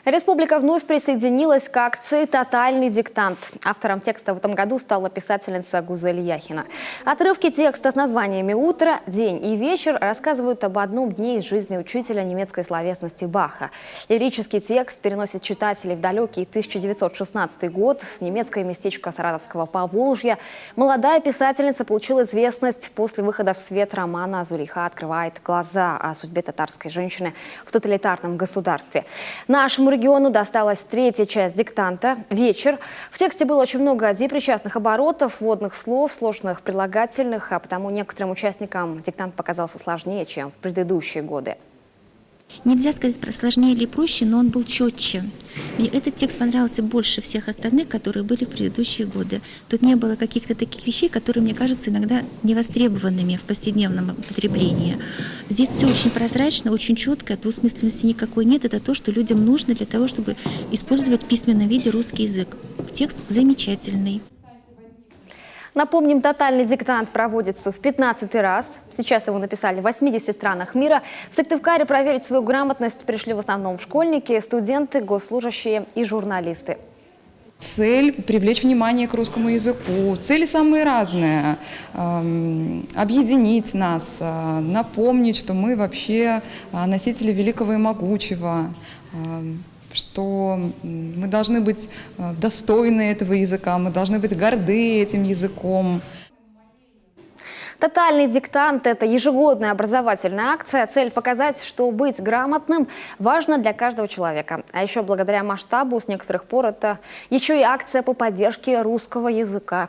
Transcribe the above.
Республика вновь присоединилась к акции «Тотальный диктант». Автором текста в этом году стала писательница Гузель Яхина. Отрывки текста с названиями «Утро», «День» и «Вечер» рассказывают об одном дне из жизни учителя немецкой словесности Баха. Лирический текст переносит читателей в далекий 1916 год, в немецкое местечко Саратовского Поволжья. Молодая писательница получила известность после выхода в свет романа «Зулейха открывает глаза» о судьбе татарской женщины в тоталитарном государстве. Нашему региону досталась третья часть диктанта «Вечер». В тексте было очень много депричастных оборотов, вводных слов, сложных прилагательных, а потому некоторым участникам диктант показался сложнее, чем в предыдущие годы. Нельзя сказать про сложнее или проще, но он был четче. Мне этот текст понравился больше всех остальных, которые были в предыдущие годы. Тут не было каких-то таких вещей, которые, мне кажутся, иногда невостребованными в повседневном употреблении. Здесь все очень прозрачно, очень четко, двусмысленности никакой нет. Это то, что людям нужно для того, чтобы использовать в письменном виде русский язык. Текст замечательный. Напомним, тотальный диктант проводится в 15-й раз. Сейчас его написали в 80 странах мира. В Сыктывкаре проверить свою грамотность пришли в основном школьники, студенты, госслужащие и журналисты. Цель – привлечь внимание к русскому языку. Цели самые разные. Объединить нас, напомнить, что мы вообще носители великого и могучего, что мы должны быть достойны этого языка, мы должны быть горды этим языком. Тотальный диктант – это ежегодная образовательная акция. Цель – показать, что быть грамотным важно для каждого человека. А еще благодаря масштабу с некоторых пор это еще и акция по поддержке русского языка.